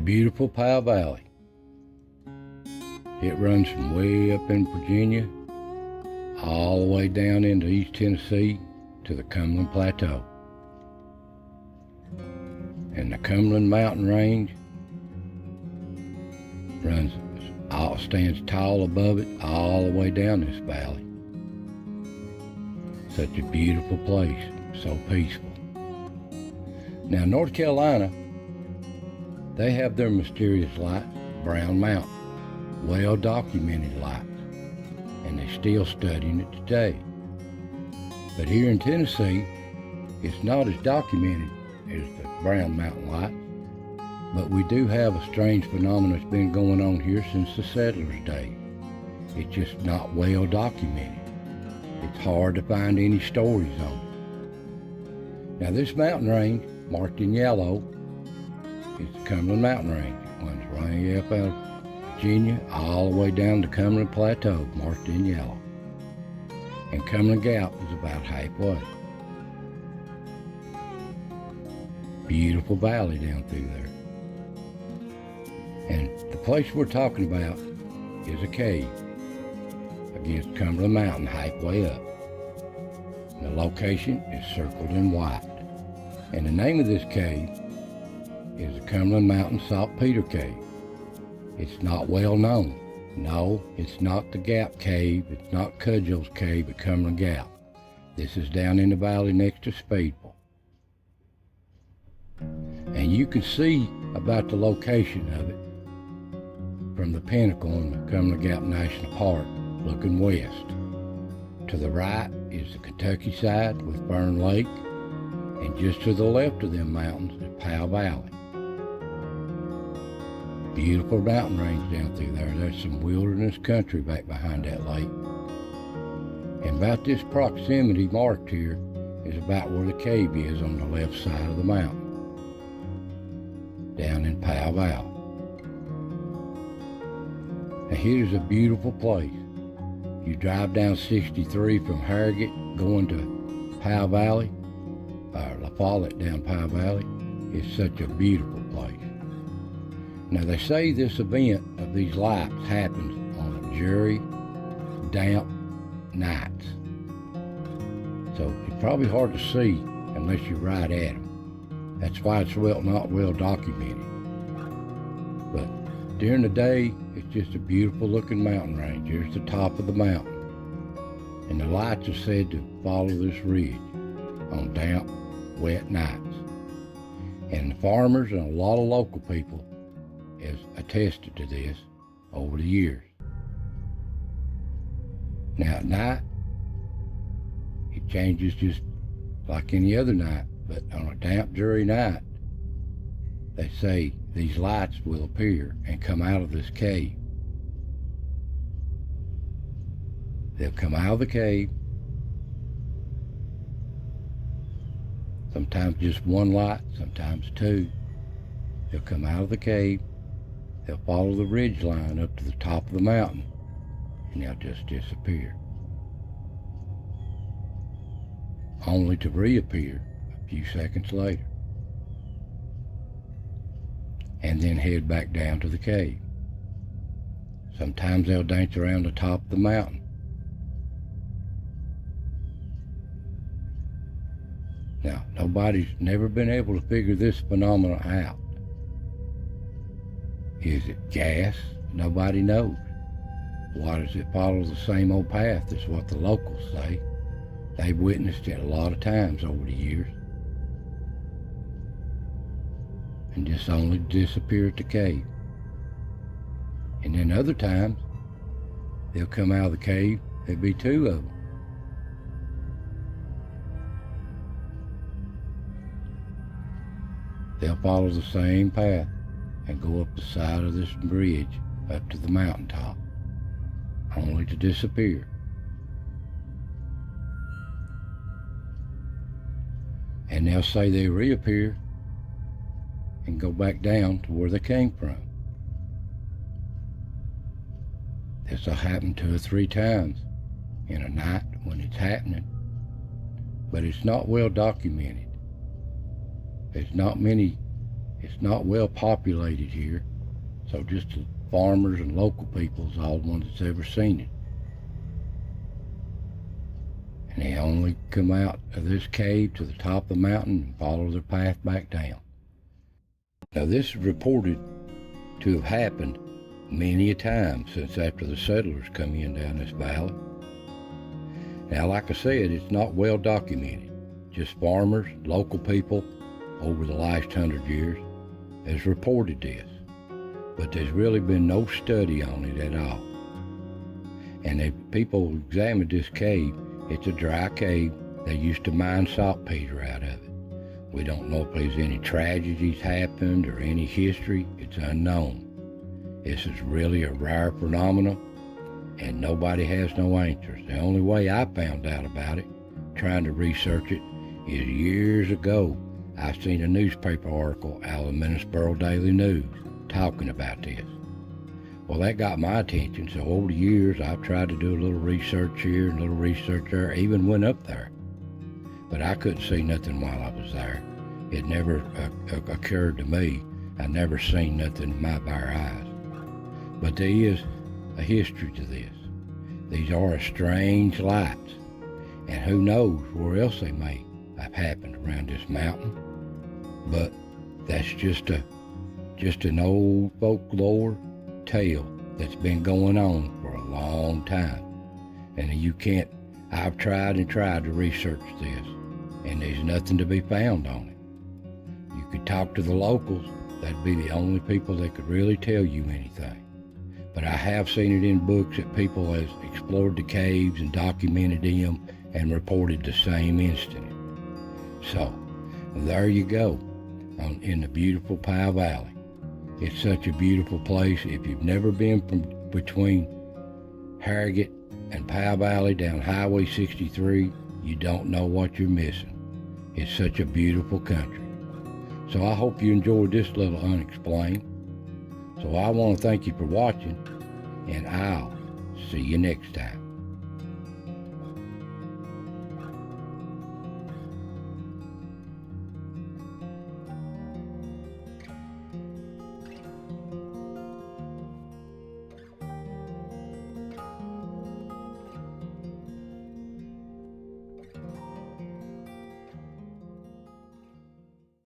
Beautiful Powell Valley. It runs from way up in Virginia all the way down into East Tennessee to the Cumberland Plateau. And the Cumberland mountain range stands tall above it all the way down this valley. Such a beautiful place, so peaceful. Now, North Carolina, they have their mysterious lights, Brown Mountain, well-documented lights, and they're still studying it today. But here in Tennessee, it's not as documented as the Brown Mountain lights, but we do have a strange phenomenon that's been going on here since the settlers' day. It's just not well documented. It's hard to find any stories on it. Now, this mountain range, marked in yellow, is the Cumberland Mountain Range. It runs right up out of Virginia all the way down to Cumberland Plateau, marked in yellow. And Cumberland Gap is about halfway. Beautiful valley down through there. And the place we're talking about is a cave against Cumberland Mountain halfway up. And the location is circled in white. And the name of this cave is the Cumberland Mountain Saltpeter Cave. It's not well known. No, it's not the Gap Cave. It's not Cudgell's Cave at Cumberland Gap. This is down in the valley next to Speedwell. And you can see about the location of it from the pinnacle in the Cumberland Gap National Park looking west. To the right is the Kentucky side with Fern Lake, and just to the left of them mountains is Powell Valley. Beautiful mountain range down through there. There's some wilderness country back behind that lake. And about this proximity marked here is about where the cave is on the left side of the mountain, down in Powell Valley. Now, here's a beautiful place. You drive down 63 from Harrogate going to Powell Valley, or La Follette down Powell Valley. It's such a beautiful place. Now, they say this event of these lights happens on dreary, damp nights. So it's probably hard to see unless you ride at them. That's why it's not well documented. But during the day, it's just a beautiful looking mountain range. Here's the top of the mountain. And the lights are said to follow this ridge on damp, wet nights. And the farmers and a lot of local people has attested to this over the years. Now at night, it changes just like any other night, but on a damp, dreary night, they say these lights will appear and come out of this cave. They'll come out of the cave, sometimes just one light, sometimes two. They'll come out of the cave, they'll follow the ridge line up to the top of the mountain, and they'll just disappear, only to reappear a few seconds later, and then head back down to the cave. Sometimes they'll dance around the top of the mountain. Now, nobody's never been able to figure this phenomenon out. Is it gas? Nobody knows. Why does it follow the same old path? That's what the locals say. They've witnessed it a lot of times over the years. And just only disappear at the cave. And then other times, they'll come out of the cave, there'll be two of them. They'll follow the same path and go up the side of this bridge up to the mountaintop, only to disappear. And they'll say they reappear and go back down to where they came from. This will happen 2 or 3 times in a night when it's happening, but it's not well documented. There's not many It's not well populated here, so just the farmers and local people is all the ones that's ever seen it. And they only come out of this cave to the top of the mountain and follow their path back down. Now this is reported to have happened many a time since after the settlers come in down this valley. Now, like I said, it's not well documented. Just farmers, local people over the last 100 years has reported this. But there's really been no study on it at all. And if people examined this cave, it's a dry cave. They used to mine saltpeter out of it. We don't know if there's any tragedies happened or any history. It's unknown. This is really a rare phenomenon, and nobody has no answers. The only way I found out about it, trying to research it, is years ago I seen a newspaper article out of the Minnesboro Daily News talking about this. Well, that got my attention, so over the years I've tried to do a little research here and a little research there. I even went up there, but I couldn't see nothing while I was there. It never occurred to me. I never seen nothing in my bare eyes. But there is a history to this. These are strange lights, and who knows where else they may have happened around this mountain. But that's just an old folklore tale that's been going on for a long time. And I've tried and tried to research this, and there's nothing to be found on it. You could talk to the locals. That'd be the only people that could really tell you anything. But I have seen it in books that people has explored the caves and documented them and reported the same incident. So, there you go, in the beautiful Powell Valley. It's such a beautiful place. If you've never been from between Harrogate and Powell Valley down Highway 63, you don't know what you're missing. It's such a beautiful country. So I hope you enjoyed this little unexplained. So I want to thank you for watching, and I'll see you next time.